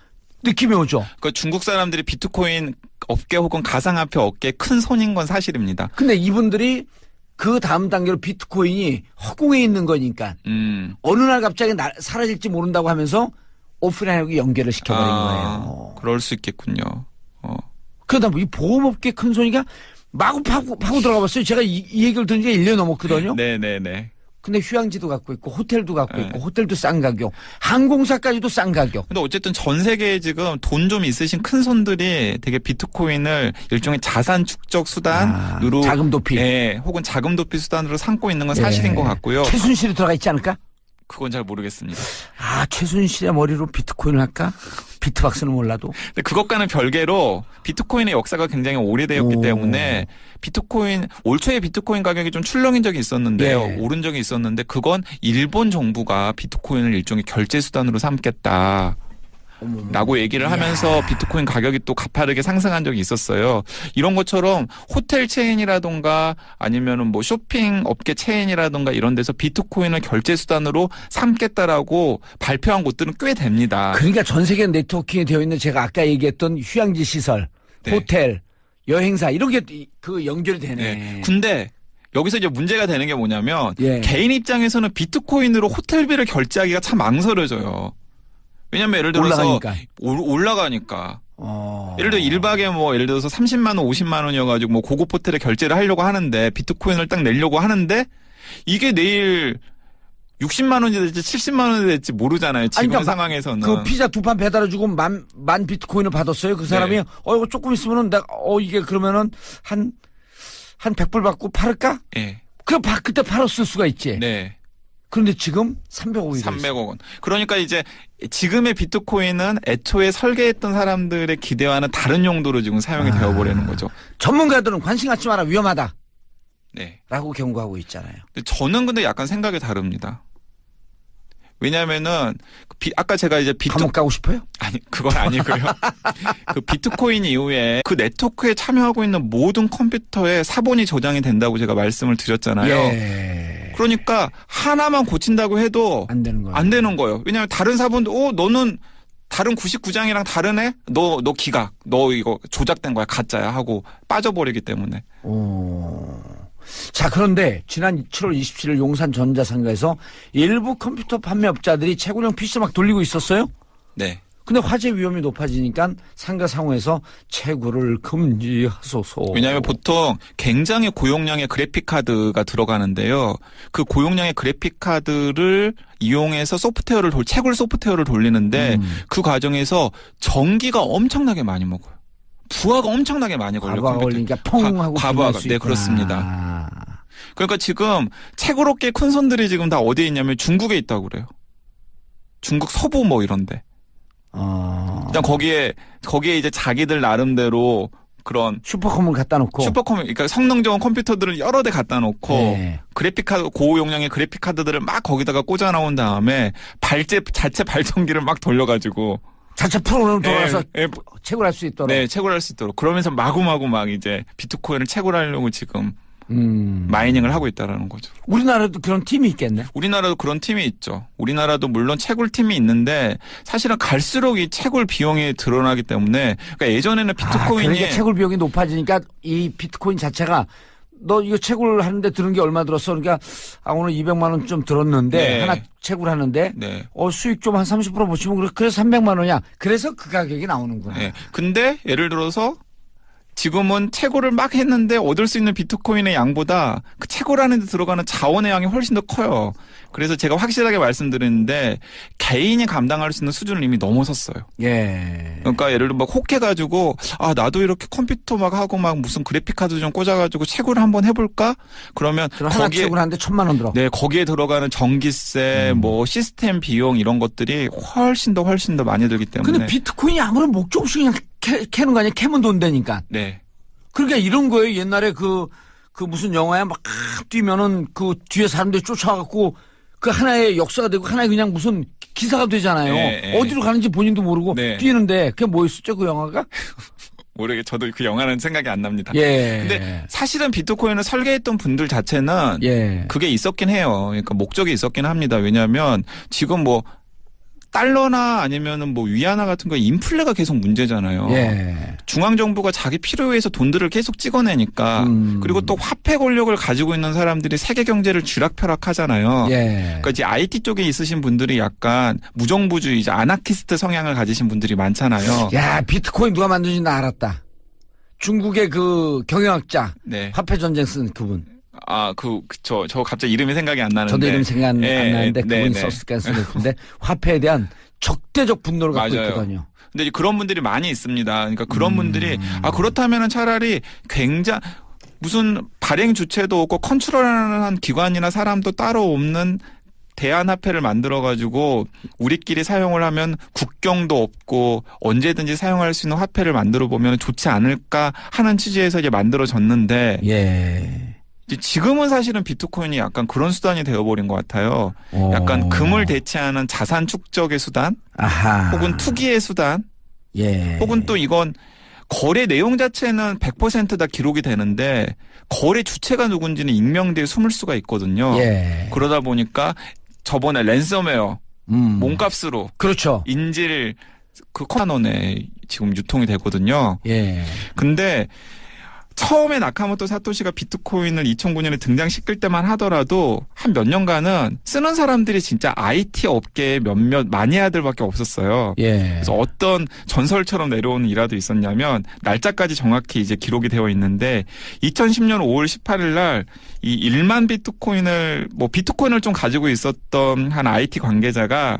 S1: 느낌이 오죠.
S2: 그러니까 중국 사람들이 비트코인 업계 혹은 가상화폐 업계에 큰 손인 건 사실입니다.
S1: 근데 이분들이 그 다음 단계로 비트코인이 허공에 있는 거니까 어느 날 갑자기 사라질지 모른다고 하면서 오프라인하고 연결을 시켜버린 거예요.
S2: 그럴 수 있겠군요.
S1: 그러다 보니 보험업계 큰 손이가 마구 파고 들어가 봤어요. 제가 이 얘기를 들은 지 1년 넘었거든요.
S2: 네네네.
S1: 근데 휴양지도 갖고 있고 호텔도 갖고 있고 호텔도 싼 가격, 항공사까지도 싼 가격.
S2: 근데 어쨌든 전 세계에 지금 돈 좀 있으신 큰 손들이 되게 비트코인을 일종의 자산 축적 수단으로
S1: 자금 도피.
S2: 예, 혹은 자금 도피 수단으로 삼고 있는 건 사실인 것 같고요.
S1: 최순실이 들어가 있지 않을까?
S2: 그건 잘 모르겠습니다.
S1: 최순실의 머리로 비트코인을 할까? 비트박스는 몰라도.
S2: 근데 그것과는 별개로 비트코인의 역사가 굉장히 오래되었기 때문에 비트코인 올 초에 비트코인 가격이 좀 출렁인 적이 있었는데요. 오른 적이 있었는데 그건 일본 정부가 비트코인을 일종의 결제 수단으로 삼겠다. 라고 얘기를 하면서 비트코인 가격이 또 가파르게 상승한 적이 있었어요. 이런 것처럼 호텔 체인이라던가 아니면은 뭐 쇼핑 업계 체인이라던가 이런 데서 비트코인을 결제 수단으로 삼겠다라고 발표한 곳들은 꽤 됩니다.
S1: 그러니까 전 세계 네트워킹이 되어 있는 제가 아까 얘기했던 휴양지 시설, 호텔, 여행사 이런 게 그 연결이 되네.
S2: 근데 여기서 이제 문제가 되는 게 뭐냐면 개인 입장에서는 비트코인으로 호텔비를 결제하기가 참 망설여져요. 왜냐면 예를 들어서 올라가니까. 예를 들어 1박에 뭐 예를 들어서 30만 원, 50만 원이어가지고 뭐 고급 호텔에 결제를 하려고 하는데 비트코인을 딱 내려고 하는데 이게 내일 60만 원이 될지 70만 원이 될지 모르잖아요. 지금 그러니까 상황에서는.
S1: 그 피자 2판 배달해주고 만 비트코인을 받았어요. 그 사람이 이거 조금 있으면은 내가 이게 그러면은 한 100불 받고 팔을까?
S2: 예.
S1: 그때 팔았을 수가 있지.
S2: 네.
S1: 그런데 지금 300억이
S2: 300억 원. 그러니까 이제 지금의 비트코인은 애초에 설계했던 사람들의 기대와는 다른 용도로 지금 사용이 되어버리는 거죠.
S1: 전문가들은 관심 갖지 마라 위험하다.
S2: 네.
S1: 라고 경고하고 있잖아요.
S2: 저는 근데 약간 생각이 다릅니다. 왜냐면은 아까 제가 이제
S1: 감옥 가고 싶어요?
S2: 아니 그건 아니고요. 그 비트코인 이후에 그 네트워크에 참여하고 있는 모든 컴퓨터에 사본이 저장이 된다고 제가 말씀을 드렸잖아요. 그러니까 하나만 고친다고 해도 안 되는 거예요. 왜냐하면 다른 사본도 너는 다른 99장이랑 다르네? 너 기각. 너 이거 조작된 거야. 가짜야 하고 빠져버리기 때문에.
S1: 자, 그런데 지난 7월 27일 용산 전자상가에서 일부 컴퓨터 판매업자들이 채굴형 PC 막 돌리고 있었어요?
S2: 네.
S1: 근데 화재 위험이 높아지니까 상가 상호에서 채굴을 금지하소서.
S2: 왜냐하면 보통 굉장히 고용량의 그래픽 카드가 들어가는데요. 그 고용량의 그래픽 카드를 이용해서 채굴 소프트웨어를 돌리는데 그 과정에서 전기가 엄청나게 많이 먹어요. 부하가 엄청나게 많이 걸려요.
S1: 과부하가 걸리니까 펑 하고
S2: 과부하가. 네, 그렇습니다. 그러니까 지금 채굴업계 큰 손들이 지금 다 어디에 있냐면 중국에 있다고 그래요. 중국 서부 뭐 이런데. 일단 거기에 이제 자기들 나름대로 그런
S1: 슈퍼컴을 갖다 놓고
S2: 그러니까 성능 좋은 컴퓨터들을 여러 대 갖다 놓고 그래픽 카드 고용량의 그래픽 카드들을 막 거기다가 꽂아 놓은 다음에 자체 발전기를 막 돌려가지고
S1: 자체 프로그램을 돌아서 채굴할 수 있도록.
S2: 네, 채굴할 수 있도록. 그러면서 마구마구 막 이제 비트코인을 채굴하려고 지금 마이닝을 하고 있다라는 거죠.
S1: 우리나라도 그런 팀이 있겠네.
S2: 우리나라도 그런 팀이 있죠. 우리나라도 물론 채굴 팀이 있는데 사실은 갈수록 이 채굴 비용이 드러나기 때문에 그러니까 예전에는 비트코인이
S1: 그러니까 채굴 비용이 높아지니까 이 비트코인 자체가 너 이거 채굴하는데 드는 게 얼마 들었어? 그러니까 오늘 200만 원 좀 들었는데 하나 채굴하는데 수익 좀 한 30% 보시면 그래서 300만 원이야. 그래서 그 가격이 나오는구나.
S2: 네. 근데 예를 들어서 지금은 채굴을 막 했는데 얻을 수 있는 비트코인의 양보다 그 채굴하는 데 들어가는 자원의 양이 훨씬 더 커요. 그래서 제가 확실하게 말씀드리는데 개인이 감당할 수 있는 수준을 이미 넘어섰어요. 그러니까 예를 들어 막 혹해가지고 나도 이렇게 컴퓨터 막 하고 막 무슨 그래픽 카드 좀 꽂아가지고 채굴을 한번 해볼까? 그러면
S1: 하나 채굴하는데 1,000만 원 들어.
S2: 네, 거기에 들어가는 전기세, 뭐 시스템 비용 이런 것들이 훨씬 더 많이 들기 때문에.
S1: 근데 비트코인이 아무런 목적 없이 그냥 캐는 거 아니야? 캐면 돈 되니까.
S2: 네.
S1: 그러니까 이런 거예요. 옛날에 그 무슨 영화에 막 뛰면은 그 뒤에 사람들이 쫓아가고 그 하나의 역사가 되고 하나의 그냥 무슨 기사가 되잖아요. 어디로 가는지 본인도 모르고 뛰는데 그게 뭐였었죠? 그 영화가?
S2: 저도 그 영화는 생각이 안 납니다. 근데 사실은 비트코인을 설계했던 분들 자체는 그게 있었긴 해요. 그러니까 목적이 있었긴 합니다. 왜냐하면 지금 뭐 달러나 아니면은 뭐 위안화 같은 거 인플레가 계속 문제잖아요. 중앙정부가 자기 필요에 의해서 돈들을 계속 찍어내니까 그리고 또 화폐 권력을 가지고 있는 사람들이 세계 경제를 쥐락펴락하잖아요. 그러니까 이제 IT 쪽에 있으신 분들이 약간 무정부주의, 아나키스트 성향을 가지신 분들이 많잖아요.
S1: 야, 비트코인 누가 만드는지 나 알았다. 중국의 그 경영학자.
S2: 네.
S1: 화폐 전쟁 쓴 그분.
S2: 저 갑자기 이름이 생각이 안 나는데.
S1: 저도 이름 생각 안 나는데 그분이
S2: 네.
S1: 썼을 가능성이 높은데 화폐에 대한 적대적 분노를 갖고
S2: 맞아요.
S1: 있거든요.
S2: 근데 그런 분들이 많이 있습니다. 그러니까 그런 분들이 그렇다면은 차라리 무슨 발행 주체도 없고 컨트롤하는 기관이나 사람도 따로 없는 대안화폐를 만들어가지고 우리끼리 사용을 하면 국경도 없고 언제든지 사용할 수 있는 화폐를 만들어 보면 좋지 않을까 하는 취지에서 이제 만들어졌는데
S1: 예.
S2: 지금은 사실은 비트코인이 약간 그런 수단이 되어버린 것 같아요. 약간 금을 대체하는 자산 축적의 수단,
S1: 아하.
S2: 혹은 투기의 수단,
S1: 예.
S2: 혹은 또 이건 거래 내용 자체는 100% 다 기록이 되는데 거래 주체가 누군지는 익명되어 숨을 수가 있거든요.
S1: 예.
S2: 그러다 보니까 저번에 랜섬웨어 몸값으로
S1: 그렇죠.
S2: 인질 그 컨원에 지금 유통이 되거든요.
S1: 예.
S2: 근데 처음에 나카모토 사토시가 비트코인을 2009년에 등장시킬 때만 하더라도 한 몇 년간은 쓰는 사람들이 진짜 IT 업계에 몇몇 마니아들밖에 없었어요.
S1: 예.
S2: 그래서 어떤 전설처럼 내려오는 일화도 있었냐면 날짜까지 정확히 이제 기록이 되어 있는데 2010년 5월 18일 날 이 1만 비트코인을 좀 가지고 있었던 한 IT 관계자가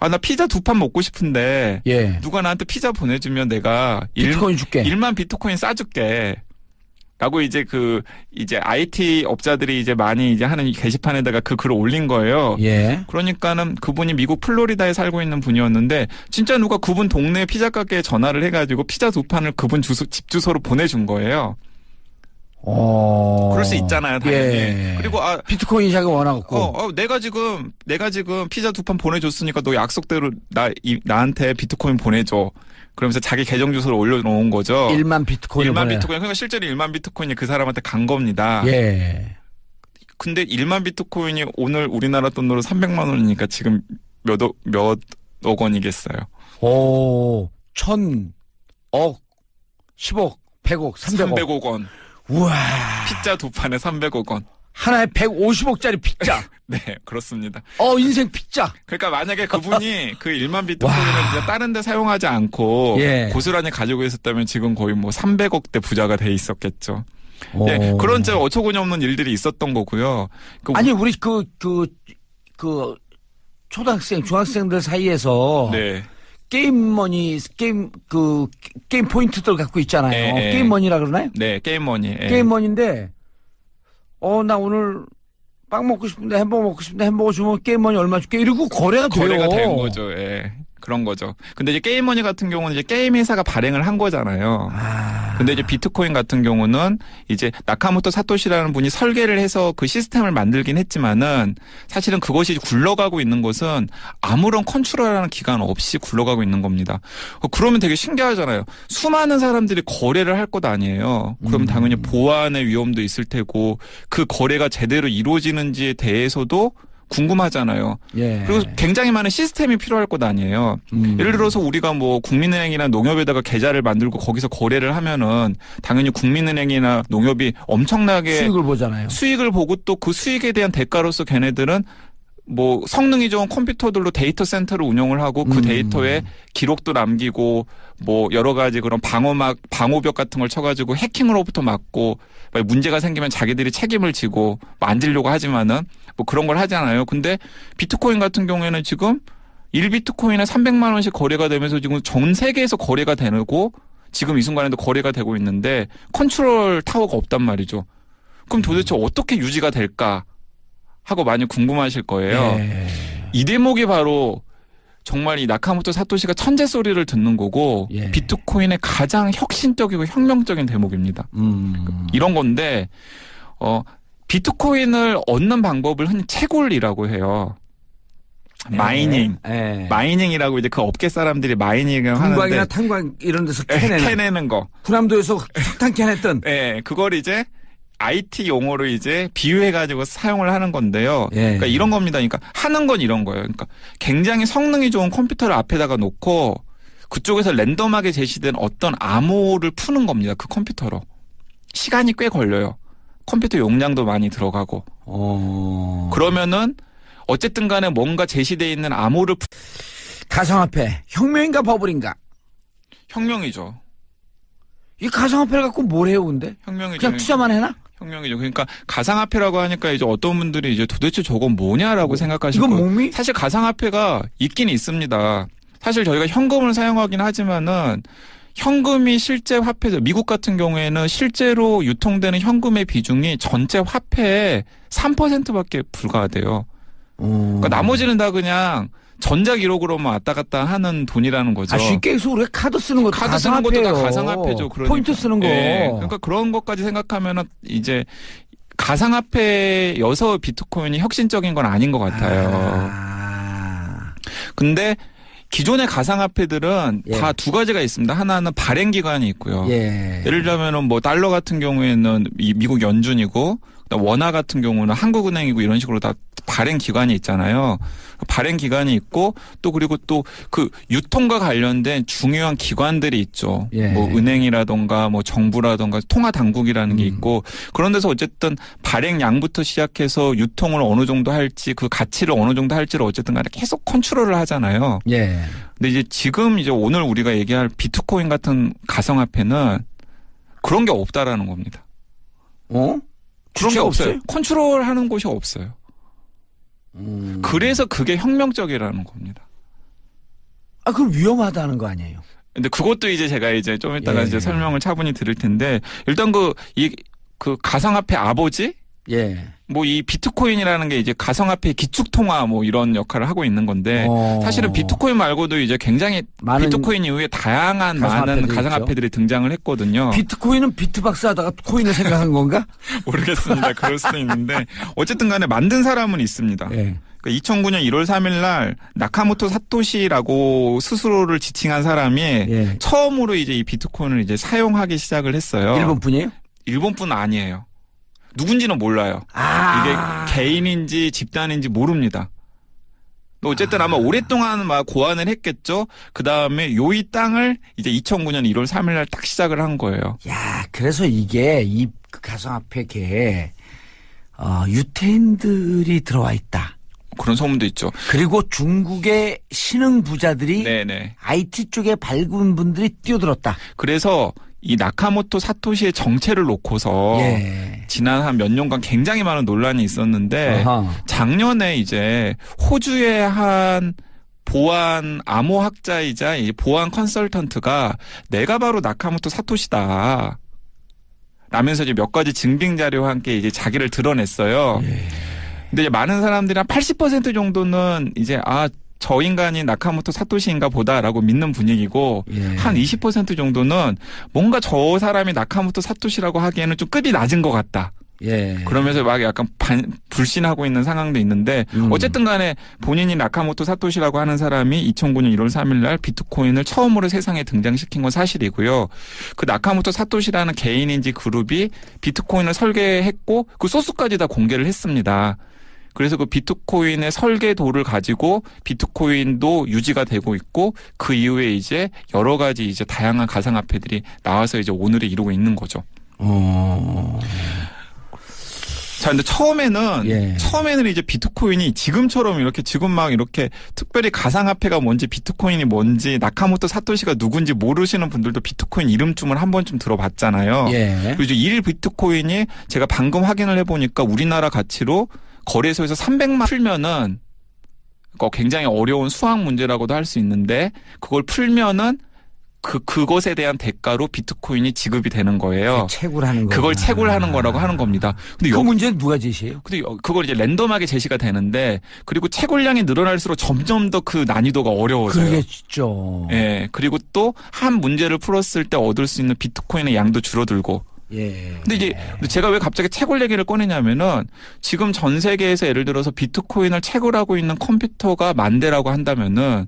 S2: 나 피자 2판 먹고 싶은데
S1: 예.
S2: 누가 나한테 피자 보내주면 내가
S1: 비트코인 줄게.
S2: 1만 비트코인 싸줄게. 라고 이제 이제 IT 업자들이 이제 많이 이제 하는 게시판에다가 그 글을 올린 거예요.
S1: 예.
S2: 그러니까는 그분이 미국 플로리다에 살고 있는 분이었는데 진짜 누가 그분 동네 피자 가게에 전화를 해가지고 피자 2판을 그분 집 주소로 보내준 거예요. 그럴 수 있잖아요, 당연히.
S1: 예.
S2: 그리고
S1: 비트코인 시장이 워낙 없고.
S2: 내가 지금 피자 2판 보내줬으니까 너 약속대로 나한테 비트코인 보내줘. 그러면서 자기 계정 주소를 올려놓은 거죠.
S1: 1만 비트코인.
S2: 1만 비트코인. 그러니까 실제로 1만 비트코인이 그 사람한테 간 겁니다.
S1: 예.
S2: 근데 1만 비트코인이 오늘 우리나라 돈으로 300만 원이니까 지금 몇억 원이겠어요. 1000억, 10억, 100억, 300억. 300억 원.
S1: 우와.
S2: 피자 2판에 300억 원.
S1: 하나에 150억짜리 피자.
S2: 네, 그렇습니다.
S1: 인생 피자.
S2: 그러니까 만약에 그분이 그 1만 비트코인을 진짜 다른 데 사용하지 않고 고스란히 가지고 있었다면 지금 거의 뭐 300억대 부자가 돼 있었겠죠. 네, 그런 어처구니 없는 일들이 있었던 거고요.
S1: 아니, 우리 초등학생, 중학생들 사이에서
S2: 네.
S1: 게임 포인트들 갖고 있잖아요. 게임머니라 그러나요?
S2: 네, 게임머니.
S1: 게임머니인데, 나 오늘 빵 먹고 싶은데 햄버거 먹고 싶은데 햄버거 주면 게임머니 얼마 줄게 이러고 거래가
S2: 된 거죠. 예. 그런 거죠. 근데 이제 게임머니 같은 경우는 이제 게임 회사가 발행을 한 거잖아요. 근데 이제 비트코인 같은 경우는 이제 나카모토 사토시라는 분이 설계를 해서 그 시스템을 만들긴 했지만은 사실은 그것이 굴러가고 있는 것은 아무런 컨트롤하는 기간 없이 굴러가고 있는 겁니다. 그러면 되게 신기하잖아요. 수많은 사람들이 거래를 할 것 아니에요. 그럼 당연히 보안의 위험도 있을 테고 그 거래가 제대로 이루어지는지에 대해서도 궁금하잖아요.
S1: 예.
S2: 그리고 굉장히 많은 시스템이 필요할 것 아니에요. 예를 들어서 우리가 뭐 국민은행이나 농협에다가 계좌를 만들고 거기서 거래를 하면은 당연히 국민은행이나 농협이 엄청나게
S1: 수익을 보잖아요.
S2: 수익을 보고 또 그 수익에 대한 대가로서 걔네들은 뭐 성능이 좋은 컴퓨터들로 데이터 센터를 운영을 하고 그 데이터에 기록도 남기고 뭐 여러 가지 그런 방호벽 같은 걸 쳐가지고 해킹으로부터 막고 문제가 생기면 자기들이 책임을 지고 만들려고 하지만은 뭐 그런 걸 하잖아요. 근데 비트코인 같은 경우에는 지금 1비트코인에 300만 원씩 거래가 되면서 지금 전 세계에서 거래가 되고 지금 이 순간에도 거래가 되고 있는데 컨트롤 타워가 없단 말이죠. 그럼 도대체 어떻게 유지가 될까 하고 많이 궁금하실 거예요. 이 대목이 바로 정말 이 나카모토 사토시가 천재 소리를 듣는 거고 비트코인의 가장 혁신적이고 혁명적인 대목입니다. 이런 건데 비트코인을 얻는 방법을 흔히 채굴이라고 해요. 마이닝. 마이닝이라고 이제 그 업계 사람들이 마이닝을 하는데.
S1: 금광이나 탄광 이런 데서
S2: 캐내는 거.
S1: 군함도에서 석탄 캐냈던.
S2: 네, 그걸 이제 IT 용어로 이제 비유해가지고 사용을 하는 건데요. 그러니까 이런 겁니다. 그러니까 하는 건 이런 거예요. 그러니까 굉장히 성능이 좋은 컴퓨터를 앞에다가 놓고 그쪽에서 랜덤하게 제시된 어떤 암호를 푸는 겁니다. 그 컴퓨터로. 시간이 꽤 걸려요. 컴퓨터 용량도 많이 들어가고. 그러면은 어쨌든 간에 뭔가 제시되어 있는 암호를
S1: 가상화폐 혁명인가 버블인가?
S2: 혁명이죠.
S1: 이 가상화폐를 갖고 뭘 해요, 근데?
S2: 혁명이죠.
S1: 그냥 투자만 해나?
S2: 혁명이죠. 그러니까 가상화폐라고 하니까 이제 어떤 분들이 이제 도대체 저건 뭐냐라고 생각하시고.
S1: 이건 몸이?
S2: 사실 가상화폐가 있긴 있습니다. 사실 저희가 현금을 사용하긴 하지만은 현금이 실제 화폐죠. 미국 같은 경우에는 실제로 유통되는 현금의 비중이 전체 화폐의 3%밖에 불과하대요. 그러니까 나머지는 다 그냥 전자기록으로만 왔다 갔다 하는 돈이라는 거죠.
S1: 쉽게 해서 우리가 카드 쓰는 것도
S2: 카드 쓰는 것도 다 가상화폐죠. 그러니까.
S1: 포인트 쓰는 거.
S2: 네. 그러니까 그런 것까지 생각하면은 이제 가상화폐여서 비트코인이 혁신적인 건 아닌 것 같아요. 근데 기존의 가상화폐들은 다 두 가지가 있습니다. 하나는 발행 기간이 있고요. 예를 들면은 뭐 달러 같은 경우에는 미국 연준이고 원화 같은 경우는 한국은행이고 이런 식으로 다 발행 기간이 있잖아요. 발행 기간이 있고 또 그리고 또 그 유통과 관련된 중요한 기관들이 있죠. 뭐 은행이라던가 뭐 정부라던가 통화 당국이라는 게 있고 그런 데서 어쨌든 발행량부터 시작해서 유통을 어느 정도 할지 그 가치를 어느 정도 할지를 어쨌든 간에 계속 컨트롤을 하잖아요. 근데 이제 지금 이제 오늘 우리가 얘기할 비트코인 같은 가상화폐는 그런 게 없다라는 겁니다. 그런 게 없어요. 컨트롤하는 곳이 없어요. 그래서 그게 혁명적이라는 겁니다.
S1: 그럼 위험하다는 거 아니에요?
S2: 근데 그것도 이제 제가 이제 좀 이따가 이제 설명을 차분히 드릴 텐데 일단 그 가상화폐 아버지? 뭐 이 비트코인이라는 게 이제 가상화폐 기축통화 뭐 이런 역할을 하고 있는 건데 사실은 비트코인 말고도 이제 굉장히 비트코인 이후에 다양한 많은 가상화폐들이 등장을 했거든요.
S1: 비트코인은 비트박스 하다가 코인을 생각한 건가?
S2: 모르겠습니다. 그럴 수도 있는데 어쨌든 간에 만든 사람은 있습니다. 그러니까 2009년 1월 3일 날 나카모토 사토시라고 스스로를 지칭한 사람이 처음으로 이제 이 비트코인을 이제 사용하기 시작을 했어요.
S1: 일본 분이에요?
S2: 일본 분 아니에요. 누군지는 몰라요. 이게 개인인지 집단인지 모릅니다. 어쨌든 아마 오랫동안 막 고안을 했겠죠. 그 다음에 이 땅을 이제 2009년 1월 3일 날 딱 시작을 한 거예요.
S1: 그래서 이게 이 가상화폐계에 유태인들이 들어와 있다.
S2: 그런 소문도 있죠.
S1: 그리고 중국의 신흥 부자들이 IT 쪽에 밝은 분들이 뛰어들었다.
S2: 그래서 이 나카모토 사토시의 정체를 놓고서 지난 한 몇 년간 굉장히 많은 논란이 있었는데 작년에 이제 호주의 한 보안 암호학자이자 이 보안 컨설턴트가 내가 바로 나카모토 사토시다 라면서 이제 몇 가지 증빙 자료와 함께 이제 자기를 드러냈어요. 근데 이제 많은 사람들이 한 80% 정도는 이제 저 인간이 나카모토 사토시인가 보다라고 믿는 분위기고 한 20% 정도는 뭔가 저 사람이 나카모토 사토시라고 하기에는 좀 급이 낮은 것 같다. 그러면서 막 약간 불신하고 있는 상황도 있는데 어쨌든 간에 본인이 나카모토 사토시라고 하는 사람이 2009년 1월 3일 날 비트코인을 처음으로 세상에 등장시킨 건 사실이고요. 그 나카모토 사토시라는 개인인지 그룹이 비트코인을 설계했고 그 소스까지 다 공개를 했습니다. 그래서 그 비트코인의 설계도를 가지고 비트코인도 유지가 되고 있고 그 이후에 이제 여러 가지 이제 다양한 가상화폐들이 나와서 이제 오늘을 이루고 있는 거죠. 자, 근데 처음에는 이제 비트코인이 지금처럼 이렇게 지금 막 이렇게 특별히 가상화폐가 뭔지 비트코인이 뭔지 나카모토 사토시가 누군지 모르시는 분들도 비트코인 이름쯤을 한 번쯤 들어봤잖아요. 그리고 이제 1 비트코인이 제가 방금 확인을 해보니까 우리나라 가치로 거래소에서 300만 풀면은 굉장히 어려운 수학 문제라고도 할 수 있는데 그걸 풀면은 그것에 대한 대가로 비트코인이 지급이 되는 거예요.
S1: 채굴하는 거.
S2: 그걸 채굴하는 거라고 하는 겁니다. 근데
S1: 그 문제는 누가 제시해요?
S2: 근데 그걸 이제 랜덤하게 제시가 되는데 그리고 채굴량이 늘어날수록 점점 더 그 난이도가 어려워져요.
S1: 그러겠죠.
S2: 그리고 또 한 문제를 풀었을 때 얻을 수 있는 비트코인의 양도 줄어들고. 근데 이제 제가 왜 갑자기 채굴 얘기를 꺼내냐면은 지금 전 세계에서 예를 들어서 비트코인을 채굴하고 있는 컴퓨터가 10,000대라고 한다면은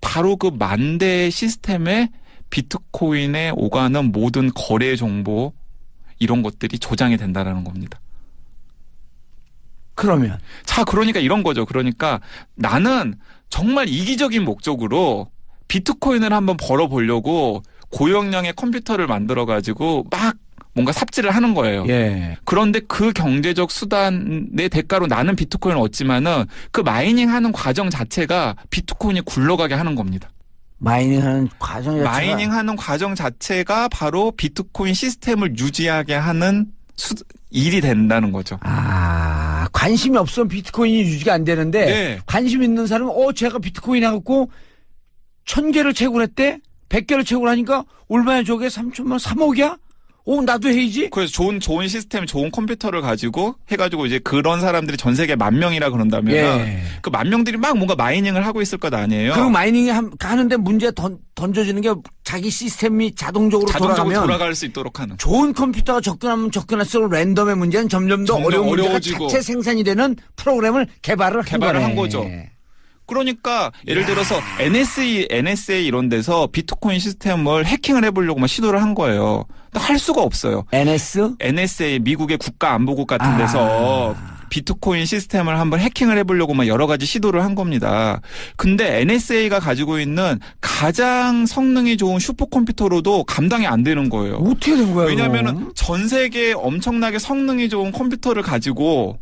S2: 바로 그 10,000대의 시스템에 비트코인에 오가는 모든 거래 정보 이런 것들이 조장이 된다라는 겁니다. 그러니까 이런 거죠. 그러니까 나는 정말 이기적인 목적으로 비트코인을 한번 벌어보려고 고용량의 컴퓨터를 만들어가지고 막 뭔가 삽질을 하는 거예요. 그런데 그 경제적 수단의 대가로 나는 비트코인을 얻지만은 그 마이닝하는 과정 자체가 비트코인이 굴러가게 하는 겁니다.
S1: 마이닝하는 과정 자체가.
S2: 마이닝하는 과정 자체가 바로 비트코인 시스템을 유지하게 하는 일이 된다는 거죠.
S1: 아, 관심이 없으면 비트코인이 유지가 안 되는데
S2: 네.
S1: 관심 있는 사람은 제가 비트코인 해갖고 1000개를 채굴했대? 100개를 채굴하니까 얼마야 저게 3억이야? 나도 해야지.
S2: 그래서 좋은 시스템, 좋은 컴퓨터를 가지고 해가지고 이제 그런 사람들이 전 세계 10,000명이라 그런다면
S1: 예.
S2: 그 10,000명들이 막 뭔가 마이닝을 하고 있을 것 아니에요.
S1: 그리고 마이닝 하는데 문제 던져지는 게 자기 시스템이 자동적으로 돌아가면
S2: 돌아갈 수 있도록 하는.
S1: 좋은 컴퓨터가 접근하면 접근할수록 랜덤의 문제는 점점 더 어려운 문제가 자체 생산이 되는 프로그램을 개발을
S2: 한 거죠. 그러니까 예를 들어서 NSA 이런 데서 비트코인 시스템을 해킹을 해보려고 막 시도를 한 거예요. 할 수가 없어요. NSA 미국의 국가안보국 같은 데서 비트코인 시스템을 한번 해킹을 해보려고 막 여러 가지 시도를 한 겁니다. 근데 NSA가 가지고 있는 가장 성능이 좋은 슈퍼컴퓨터로도 감당이 안 되는 거예요.
S1: 어떻게 된 거예요?
S2: 왜냐하면 전 세계에 엄청나게 성능이 좋은 컴퓨터를 가지고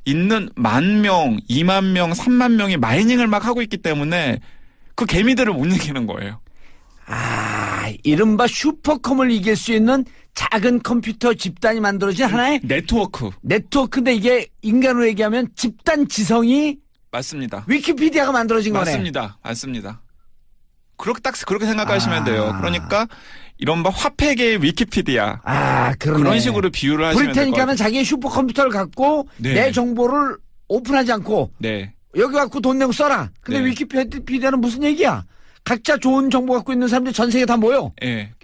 S2: 있는 10,000명, 20,000명, 30,000명이 마이닝을 막 하고 있기 때문에 그 개미들을 못 이기는 거예요.
S1: 이른바 슈퍼컴을 이길 수 있는 작은 컴퓨터 집단이 만들어진 하나의 네트워크인데 이게 인간으로 얘기하면 집단 지성이
S2: 맞습니다.
S1: 위키피디아가 만들어진 거네.
S2: 맞습니다. 그렇게 생각하시면 돼요. 그러니까 이런 화폐계의 위키피디아. 그런 식으로 비유를 하시면 돼요.
S1: 브리테니카는 자기의 슈퍼컴퓨터를 갖고 내 정보를 오픈하지 않고 여기 갖고 돈 내고 써라. 근데 위키피디아는 무슨 얘기야? 각자 좋은 정보 갖고 있는 사람들이 전 세계에 다 모여.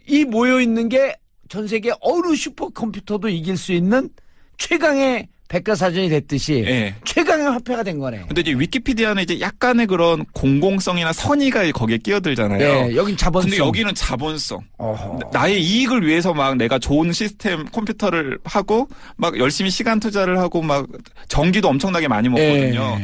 S1: 이 모여 있는 게 전 세계 어느 슈퍼컴퓨터도 이길 수 있는 최강의 백과사전이 됐듯이 최강의 화폐가 된 거네.
S2: 근데 이제 위키피디아는 이제 약간의 그런 공공성이나 선의가 거기에 끼어들잖아요.
S1: 여긴 자본성.
S2: 근데 여기는 자본성. 나의 이익을 위해서 막 내가 좋은 시스템 컴퓨터를 하고 막 열심히 시간 투자를 하고 막 전기도 엄청나게 많이 먹거든요.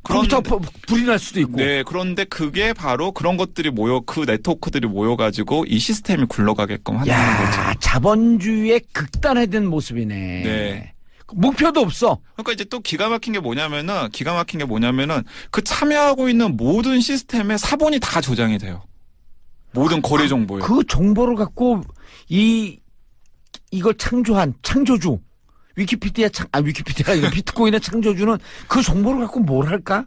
S1: 컴퓨터 불이 날 수도 있고.
S2: 그런데 그게 바로 그런 것들이 그 네트워크들이 모여가지고 이 시스템이 굴러가게끔 하는 거죠.
S1: 자본주의의 극단화된 모습이네. 목표도 없어.
S2: 그러니까 이제 또 기가 막힌 게 뭐냐면은 그 참여하고 있는 모든 시스템에 사본이 다 저장이 돼요. 모든 거래 정보에.
S1: 그 정보를 갖고 이걸 창조한 창조주. 위키피디아가 아니고 비트코인의 창조주는 그 정보를 갖고 뭘 할까?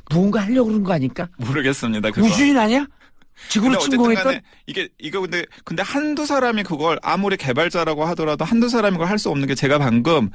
S1: 무언가 하려고 그런 거 아닐까?
S2: 모르겠습니다.
S1: 우주인 아니야? 지구로 침공했던?
S2: 근데 한두 사람이 그걸 아무리 개발자라고 하더라도 한두 사람이 그걸 할 수 없는 게 제가 방금